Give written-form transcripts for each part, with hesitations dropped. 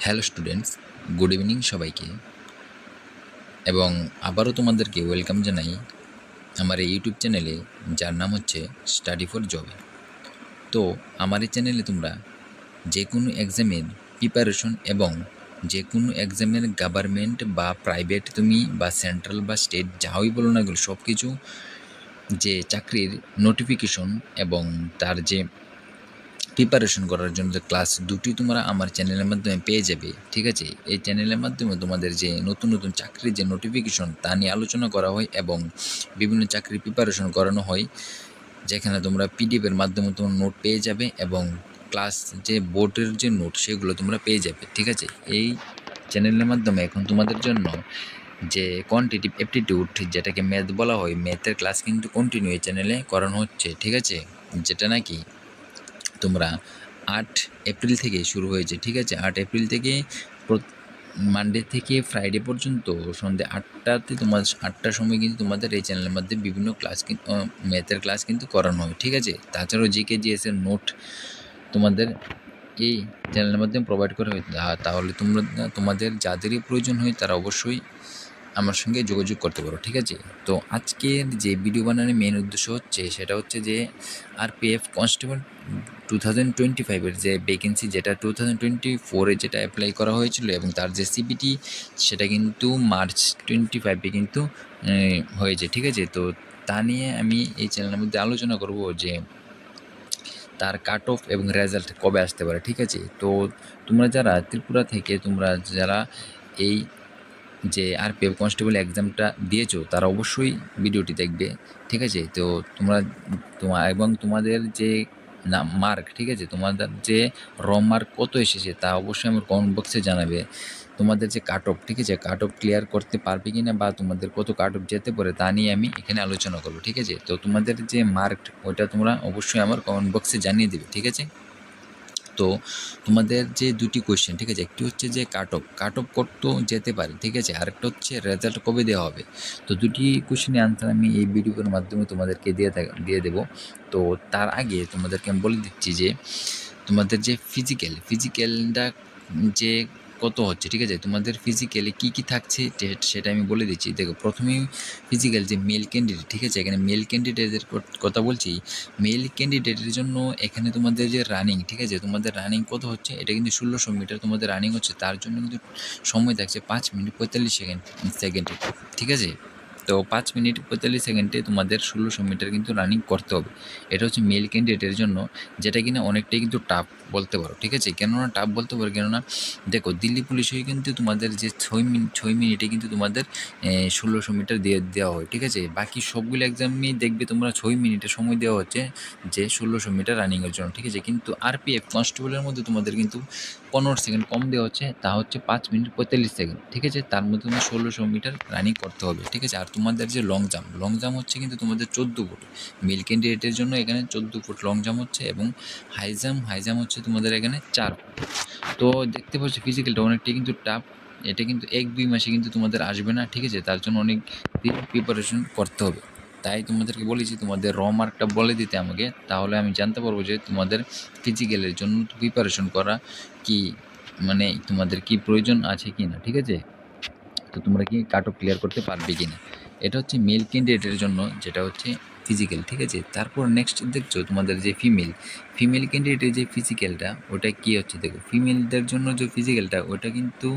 Hello students, good evening সবাইকে। এবং আবারও তোমাদেরকে ওয়েলকাম জানাই আমার এই ইউটিউব চ্যানেলে, যার নাম হচ্ছে স্টাডি ফর জবে। তো আমার এই চ্যানেলে তোমরা যে কোনো এক্সামের প্রিপারেশন এবং যে কোনো এক্সামের গভর্নমেন্ট বা প্রাইভেট তুমি বা সেন্ট্রাল বা স্টেট যাই বলো না এগুলো সব কিছু, যে চাকরির নোটিফিকেশন এবং তার যে প্রিপারেশন করার জন্য যে ক্লাস দুটি তোমরা আমার চ্যানেলের মাধ্যমে পেয়ে যাবে। ঠিক আছে, এই চ্যানেলের মাধ্যমে তোমাদের যে নতুন নতুন চাকরির যে নোটিফিকেশন তা নিয়ে আলোচনা করা হয় এবং বিভিন্ন চাকরির প্রিপারেশন করানো হয়, যেখানে তোমরা পিডিএফের মাধ্যমে তোমার নোট পেয়ে যাবে এবং ক্লাস যে বোর্ডের যে নোট সেগুলো তোমরা পেয়ে যাবে। ঠিক আছে, এই চ্যানেলের মাধ্যমে এখন তোমাদের জন্য যে কোয়ান্টিটিভ অ্যাপটিটিউড, যেটাকে ম্যাথ বলা হয়, ম্যাথের ক্লাস কিন্তু কন্টিনিউ এই চ্যানেলে করানো হচ্ছে। ঠিক আছে, যেটা নাকি তোমরা 8 এপ্রিল থেকে শুরু হয়েছে। ঠিক আছে, 8 এপ্রিল থেকে মানডে থেকে ফ্রাইডে পর্যন্ত সন্ধ্যে 8টাতে তোমার 8টার সময় কিন্তু তোমাদের এই চ্যানেলের মধ্যে বিভিন্ন ক্লাস ম্যাথের ক্লাস কিন্তু করানো হয়। ঠিক আছে, তাছাড়াও জিকে জিএস এর নোট তোমাদের এই চ্যানেলের মাধ্যমে প্রোভাইড করা হয়। তাহলে তোমরা তোমাদের যাদেরই প্রয়োজন হয় তারা অবশ্যই আমার সঙ্গে যোগাযোগ করতে পারো। ঠিক আছে, তো আজকের যে ভিডিও বানানোর মেন উদ্দেশ্য হচ্ছে সেটা হচ্ছে যে আরপিএফ কনস্টেবল 2025-এর যে ভ্যাকেন্সি, যেটা 2024-এ যেটা অ্যাপ্লাই করা হয়েছিল এবং তার যে সিবিটি সেটা কিন্তু মার্চ 25-এ কিন্তু হয়েছে। ঠিক আছে, তো তা নিয়ে আমি এই চ্যানেলের মধ্যে আলোচনা করব যে তার কাট অফ এবং রেজাল্ট কবে আসতে পারে। ঠিক আছে, তো তোমরা যারা ত্রিপুরা থেকে তোমরা যারা এই যে আরপিএফ কনস্টেবল এক্সামটা দিয়েছো তারা অবশ্যই ভিডিওটি দেখবে। ঠিক আছে, তো তোমরা এবং তোমাদের যে মার্ক, ঠিক আছে, তোমাদের যে মার্ক কত এসেছে তা অবশ্যই আমার কমেন্ট বক্সে জানাবে। তোমাদের যে কাট অফ, ঠিক আছে, কাট অফ ক্লিয়ার করতে পারবে কি না বা তোমাদের কত কাট অফ যেতে পারে তা নিয়ে আমি এখানে আলোচনা করবো। ঠিক আছে, তো তোমাদের যে মার্ক ওইটা তোমরা অবশ্যই আমার কমেন্ট বক্সে জানিয়ে দেবে। ঠিক আছে, তো তোমাদের যে দুটি কোয়েশ্চেন, ঠিক আছে, একটি হচ্ছে যে কাট অফ কত যেতে পারে, ঠিক আছে, আরেকটা হচ্ছে রেজাল্ট কবে দেওয়া হবে। তো দুটি কোয়েশ্চেনের আনসার আমি এই ভিডিওর মাধ্যমে তোমাদেরকে দিয়ে দেবো। তো তার আগে তোমাদেরকে আমি বলে দিচ্ছি যে তোমাদের যে ফিজিক্যালটা যে কত হচ্ছে। ঠিক আছে, তোমাদের ফিজিক্যালে কী থাকছে সেটা আমি বলে দিচ্ছি। দেখো, প্রথমেই ফিজিক্যাল যে মেল ক্যান্ডিডেট, ঠিক আছে, এখানে মেল ক্যান্ডিডেটের কথা বলছি। মেল ক্যান্ডিডেটের জন্য এখানে তোমাদের যে রানিং, ঠিক আছে, তোমাদের রানিং কত হচ্ছে, এটা কিন্তু 1600 মিটার তোমাদের রানিং হচ্ছে। তার জন্য কিন্তু সময় থাকছে 5 মিনিট 45 সেকেন্ডে। ঠিক আছে, তো 5 মিনিট 45 সেকেন্ডে তোমাদের 1600 মিটার কিন্তু রানিং করতে হবে। এটা হচ্ছে মেল ক্যান্ডিডেটের জন্য, যেটা কিনা অনেকটাই কিন্তু টাফ বলতে পারো। ঠিক আছে, কেননা টাফ বলতে পারো, কেননা দেখো দিল্লি পুলিশে কিন্তু তোমাদের যে 6 মিনিটে কিন্তু তোমাদের 1600 মিটার দেওয়া হয়। ঠিক আছে, বাকি সবগুলো এক্সামই দেখবে তোমরা 6 মিনিটে সময় দেওয়া হচ্ছে যে 1600 মিটার রানিংয়ের জন্য। ঠিক আছে, কিন্তু আরপিএফ কনস্টেবলের মধ্যে তোমাদের কিন্তু 15 সেকেন্ড কম দেওয়া হচ্ছে, তা হচ্ছে 5 মিনিট 45 সেকেন্ড। ঠিক আছে, তার মধ্যে তোমার 1600 মিটার রানিং করতে হবে। ঠিক আছে, আর তোমাদের যে লং জাম্প হচ্ছে কিন্তু তোমাদের 14 ফুট। মেল ক্যান্ডিডেটের জন্য এখানে 14 ফুট লং জাম্প হচ্ছে এবং হাই জাম্প হচ্ছে তোমাদের এখানে 4 ফুট। তো দেখতে পাচ্ছ ফিজিক্যালটা অনেকটাই কিন্তু টাফ। এটা কিন্তু 1-2 মাসে কিন্তু তোমাদের আসবে না। ঠিক আছে, তার জন্য অনেক দিন প্রিপারেশন করতে হবে। তাই তোমাদেরকে বলেছি তোমাদের মার্কটা বলে দিতে আমাকে, তাহলে আমি জানতে পারবো যে তোমাদের ফিজিক্যালের জন্য প্রিপারেশন করা কি, মানে তোমাদের কি প্রয়োজন আছে কি না। ঠিক আছে, তো তোমরা কি কাট অফ ক্লিয়ার করতে পারবে কি না। এটা হচ্ছে মেল ক্যান্ডিডেটের জন্য, যেটা হচ্ছে ফিজিক্যাল। ঠিক আছে, তারপর নেক্সট দেখছো তোমাদের যে ফিমেল ক্যান্ডিডেটের যে ফিজিক্যালটা ওটা কি হচ্ছে। দেখো, ফিমেলদের জন্য যে ফিজিক্যালটা ওটা কিন্তু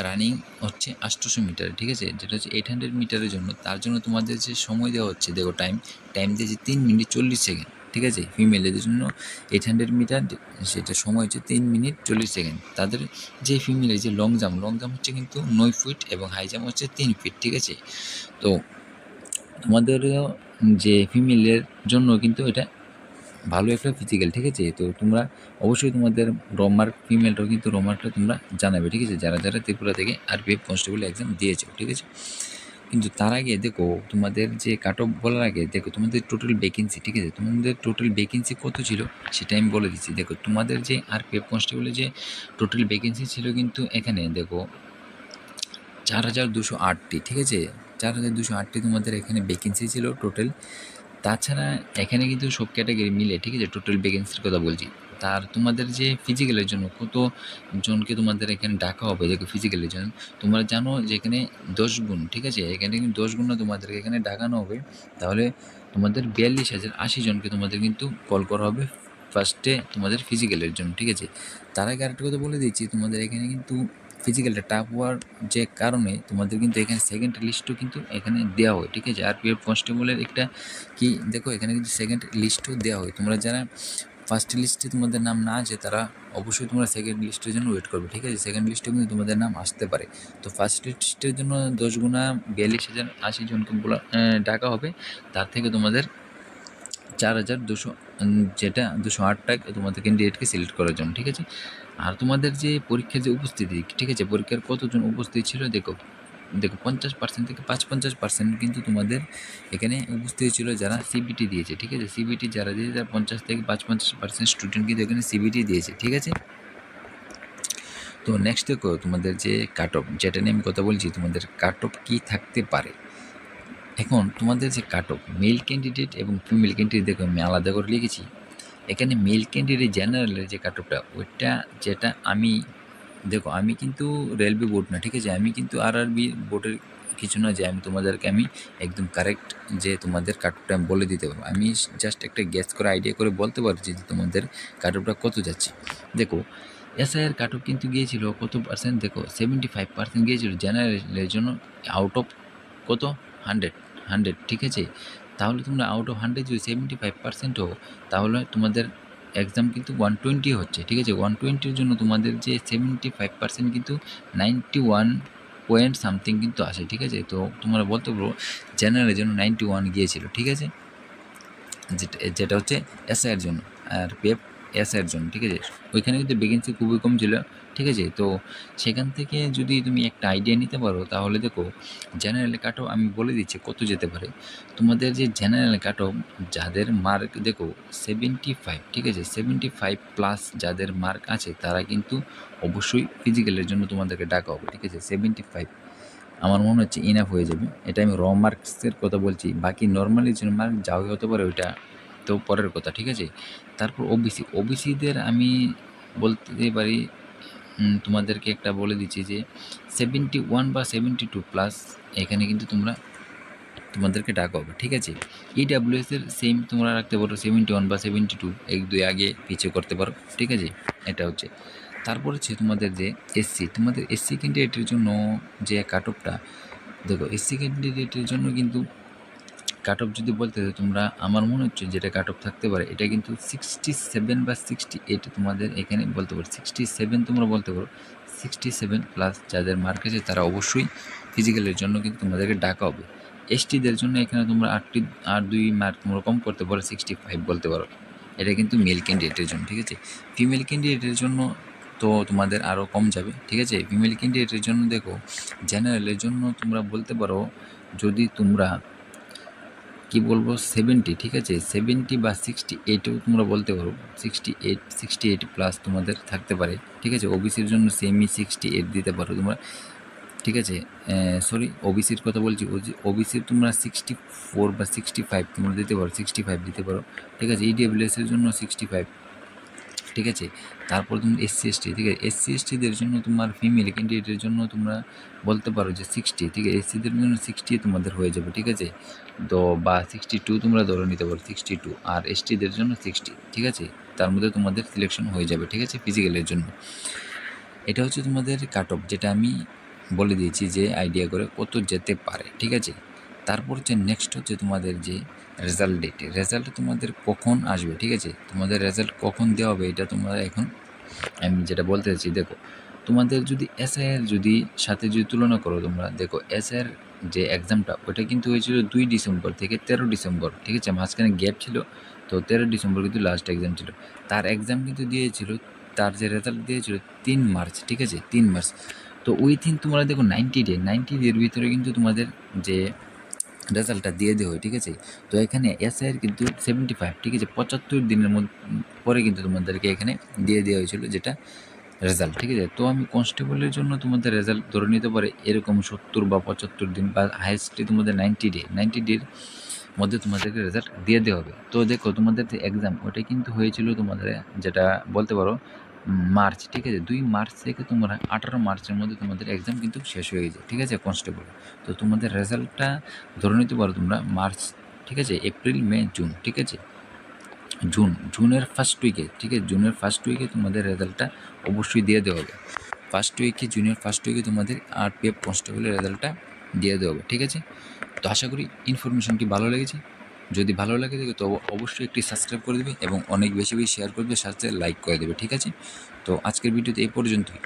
রানিং হচ্ছে 800 মিটার। ঠিক আছে, যেটা হচ্ছে 800 মিটারের জন্য। তার জন্য তোমাদের যে সময় দেওয়া হচ্ছে, দেখো টাইম দিয়েছে 3 মিনিট 40 সেকেন্ড। ঠিক আছে, ফিমেলদের জন্য 800 মিটার সেটা সময় হচ্ছে 3 মিনিট 40 সেকেন্ড। তাদের যে ফিমেলের যে লং জাম্প হচ্ছে কিন্তু 9 ফিট এবং হাই জাম্প হচ্ছে 3 ফিট। ঠিক আছে, তো তোমাদের যে ফিমেলের জন্য কিন্তু এটা ভালো একটা ফিজিক্যাল। ঠিক আছে, তো তোমরা অবশ্যই তোমাদের মার্ক ফিমেলটাও কিন্তু মার্কটা তোমরা জানাবে। ঠিক আছে, যারা ত্রিপুরা থেকে আরপিএফ কনস্টেবল এক্সাম দিয়েছো। ঠিক আছে, কিন্তু তার আগে দেখো তোমাদের যে কাট অফ বলার আগে দেখো তোমাদের টোটাল ভ্যাকেন্সি। ঠিক আছে, তোমাদের টোটাল ভ্যাকেন্সি কত ছিল সেটা আমি বলে দিচ্ছি। দেখো, তোমাদের যে আরপিএফ কনস্টেবলের যে টোটাল ভ্যাকেন্সি ছিল কিন্তু এখানে দেখো 4208টি। ঠিক আছে, 4208টি তোমাদের এখানে ভ্যাকেন্সি ছিল টোটাল। তাছাড়া এখানে কিন্তু সব ক্যাটাগরি মিলে, ঠিক আছে, টোটাল ভ্যাকেন্সির কথা বলছি, তার তোমাদের যে ফিজিক্যালের জন্য কত জনকে তোমাদের এখানে ডাকা হবে, দেখো ফিজিক্যালের জন্য তোমরা জানো যে এখানে 10 গুণ, ঠিক আছে, এখানে কিন্তু 10 গুণ তোমাদেরকে এখানে ডাকানো হবে। তাহলে তোমাদের 42,080 জনকে তোমাদের কিন্তু কল করা হবে ফার্স্টে তোমাদের ফিজিক্যালের জন্য, ঠিক আছে। তার আগে আরেকটা কথা বলে দিচ্ছি, তোমাদের এখানে কিন্তু ফিজিক্যালটা টাফ হওয়ার যে কারণে তোমাদের কিন্তু এখানে সেকেন্ড লিস্টও কিন্তু এখানে দেওয়া হয়, ঠিক আছে। আরপিএফ কনস্টেবলের একটা কি দেখো এখানে কিন্তু সেকেন্ড লিস্টও দেওয়া হয়। তোমরা যারা ফার্স্ট লিস্টে তোমাদের নাম না আছে তারা অবশ্যই তোমরা সেকেন্ড লিস্টের জন্য ওয়েট করবে, ঠিক আছে। সেকেন্ড লিস্টে কিন্তু তোমাদের নাম আসতে পারে। তো ফার্স্ট লিস্টের জন্য 10 গুণা 42,080 জনকে ডাকা হবে। তার থেকে তোমাদের 4,200 যেটা 208 টাকা তোমাদের ক্যান্ডিডেটকে সিলেক্ট করার জন্য, ঠিক আছে। আর তোমাদের যে পরীক্ষার যে উপস্থিতি, ঠিক আছে, পরীক্ষার কতজন উপস্থিত ছিল দেখো 50% থেকে 50% কিন্তু তোমাদের এখানে উপস্থিত ছিল যারা সিবিটি দিয়েছে, ঠিক আছে। সিবিটি যারা দিয়েছে তারা 50 থেকে 55% স্টুডেন্ট কিন্তু এখানে সিবিটি দিয়েছে, ঠিক আছে। তো নেক্সট দেখো তোমাদের যে কাট অফ, যেটা নিয়ে আমি কথা বলছি, তোমাদের কাট অফ কী থাকতে পারে। এখন তোমাদের যে কাট অফ মেল ক্যান্ডিডেট এবং ফিমেল ক্যান্ডিডেট দেখো আমি আলাদা করে লিখেছি। এখানে মেল ক্যান্ডিডেট জেনারেলের যে কাট অফটা ওইটা যেটা আমি দেখো আমি কিন্তু রেলওয়ে বোর্ড না, ঠিক আছে, আমি কিন্তু আরআরবি বোর্ডের কিছু না যে আমি তোমাদেরকে আমি একদম কারেক্ট যে তোমাদের কাট অফটা আমি বলে দিতে পারবো। আমি জাস্ট একটা গ্যাস করে আইডিয়া করে বলতে পারছি যে তোমাদের কাট অফটা কত যাচ্ছে। দেখো এসআইয়ের কাট অফ কিন্তু গিয়েছিল কত পার্সেন্ট, দেখো 75% গিয়েছিল জেনারেলের জন্য আউট অফ কত 100, ঠিক আছে। তাহলে তোমরা আউট অফ 100 যদি 75% হো তাহলে তোমাদের এক্সাম কিন্তু 120 হচ্ছে, ঠিক আছে। 120-র জন্য তোমাদের যে 75% কিন্তু 91 পয়েন্ট সামথিং কিন্তু আসে, ঠিক আছে। তো তোমরা বলতে পারো জেনারেলের জন্য 91 গিয়েছিল, ঠিক আছে, যেটা হচ্ছে এসআইয়ের জন্য আর পিএফ এসআইয়ের জন্য, ঠিক আছে। ওইখানে কিন্তু ভ্যাকেন্সি খুবই কম ছিল, ঠিক আছে। তো সেখান থেকে যদি তুমি একটা আইডিয়া নিতে পারো তাহলে দেখো জেনারেল কাট অফ আমি বলে দিচ্ছি কত যেতে পারে। তোমাদের যে জেনারেল কাট অফ যাদের মার্ক দেখো 75, ঠিক আছে, 75+ যাদের মার্ক আছে তারা কিন্তু অবশ্যই ফিজিক্যালের জন্য তোমাদেরকে ডাকা হবে, ঠিক আছে। 75 আমার মনে হচ্ছে ইনাফ হয়ে যাবে। এটা আমি র মার্কসের কথা বলছি, বাকি নর্মালি যে মার্ক যাও হতে পারে ওইটা তো পরের কথা, ঠিক আছে। তারপর ওবিসিদের আমি বলতে পারি তোমাদেরকে একটা বলে দিচ্ছি যে 71 বা 72+ এখানে কিন্তু তোমাদেরকে ডাকা হবে, ঠিক আছে। ইডাব্লিউএসের সেম তোমরা রাখতে পারো 71 বা 72, এক দুই আগে পিছিয়ে করতে পারো, ঠিক আছে। এটা হচ্ছে তারপর হচ্ছে তোমাদের যে তোমাদের এসসি ক্যান্ডিডেটের জন্য যে কাট অফটা দেখো, এসসি ক্যান্ডিডেটের জন্য কিন্তু কাট অফ যদি বলতে তোমরা আমার মনে হচ্ছে যেটা কাট অফ থাকতে পারে এটা কিন্তু 67 বা 68 তোমাদের এখানে বলতে পারো 67 তোমরা বলতে পারো। 67+ যাদের মার্ক আছে তারা অবশ্যই ফিজিক্যালের জন্য কিন্তু তোমাদেরকে ডাকা হবে। এসটিদের জন্য এখানে তোমরা 8-2 মার্ক তোমরা কম করতে পারো, 65 বলতে পারো। এটা কিন্তু মেল ক্যান্ডিডেটের জন্য, ঠিক আছে। ফিমেল ক্যান্ডিডেটের জন্য তো তোমাদের আরও কম যাবে, ঠিক আছে। ফিমেল ক্যান্ডিডেটের জন্য দেখো জেনারেলের জন্য তোমরা বলতে পারো যদি তোমরা কি বলবো 70, ঠিক আছে, 70 বা 68ও তোমরা বলতে পারো। 68+ তোমাদের থাকতে পারে, ঠিক আছে। ওবিসির জন্য সেমি 68 দিতে পারো তোমরা, ঠিক আছে। সরি ওবিসির কথা বলছি, ওবিসির তোমরা 64 বা 65 তোমরা দিতে পারো, 65 দিতে পারো, ঠিক আছে। ইডাব্লিউএসের জন্য 65, ঠিক আছে। তারপর তুমি এসসি এসটি, ঠিক আছে, এসসি এসটিদের জন্য তোমার ফিমেল ক্যান্ডিডেটের জন্য তোমরা বলতে পারো যে 60, ঠিক আছে। এসসিদের জন্য 60 তোমাদের হয়ে যাবে, ঠিক আছে। তো বা 62 তোমরা ধরে নিতে পারো 62, আর এসটিদের জন্য 60, ঠিক আছে। তার মধ্যে তোমাদের সিলেকশন হয়ে যাবে, ঠিক আছে, ফিজিক্যালের জন্য। এটা হচ্ছে তোমাদের কাট অফ, যেটা আমি বলে দিয়েছি যে আইডিয়া করে কত যেতে পারে, ঠিক আছে। তারপর হচ্ছে নেক্সট হচ্ছে তোমাদের যে রেজাল্ট ডেট, রেজাল্ট তোমাদের কখন আসবে, ঠিক আছে। তোমাদের রেজাল্ট কখন দেওয়া হবে এটা তোমরা এখন আমি যেটা বলতে চাইছি, দেখো তোমাদের যদি এসআইয়ের যদি সাথে যদি তুলনা করো তোমরা দেখো এসআইয়ের যে এক্সামটা ওটা কিন্তু হয়েছিল 2 ডিসেম্বর থেকে 13 ডিসেম্বর, ঠিক আছে। মাঝখানে গ্যাপ ছিল, তো 13 ডিসেম্বর কিন্তু লাস্ট এক্সাম ছিল। তার এক্সাম কিন্তু দিয়েছিল, তার যে রেজাল্ট দিয়েছিল 3 মার্চ, ঠিক আছে, 3 মার্চ। তো উইথিন তোমরা দেখো 90 ডের ভিতরে কিন্তু তোমাদের যে রেজাল্টটা দিয়ে দেওয়া হয়, ঠিক আছে। তো এখানে এসআইয়ের কিন্তু 75, ঠিক আছে, 75 দিনের পরে কিন্তু তোমাদেরকে এখানে দিয়ে দেওয়া হয়েছিল যেটা রেজাল্ট, ঠিক আছে। তো আমি কনস্টেবলের জন্য তোমাদের রেজাল্ট ধরে নিতে পারে এরকম 70 বা 75 দিন, বা হাইয়েস্টলি তোমাদের 90 ডে মধ্যে তোমাদেরকে রেজাল্ট দিয়ে দেওয়া হবে। তো দেখো তোমাদের যে এক্সাম ওটাই কিন্তু হয়েছিল তোমাদের, যেটা বলতে পারো মার্চ, ঠিক আছে। 2 মার্চ থেকে তোমরা 18 মার্চের মধ্যে তোমাদের এক্সাম কিন্তু শেষ হয়ে গেছে, ঠিক আছে, কনস্টেবল। তো তোমাদের রেজাল্টটা ধরে নিতে পারো তোমরা মার্চ, ঠিক আছে, এপ্রিল, মে, জুন, ঠিক আছে, জুনের ফার্স্ট উইকে, ঠিক আছে, জুনের ফার্স্ট উইকে তোমাদের রেজাল্টটা অবশ্যই দিয়ে দেওয়া হবে। জুনের ফার্স্ট উইকে তোমাদের আরপিএফ কনস্টেবলের রেজাল্টটা দিয়ে দেওয়া হবে, ঠিক আছে। তো আশা করি ইনফরমেশনটি ভালো লেগেছে। যদি ভালো লাগে থাকে তো অবশ্যই একটি সাবস্ক্রাইব করে দেবে এবং অনেক বেশি বেশি শেয়ার করবে, সাথে লাইক করে দেবে, ঠিক আছে। তো আজকের ভিডিওতে এই পর্যন্তই।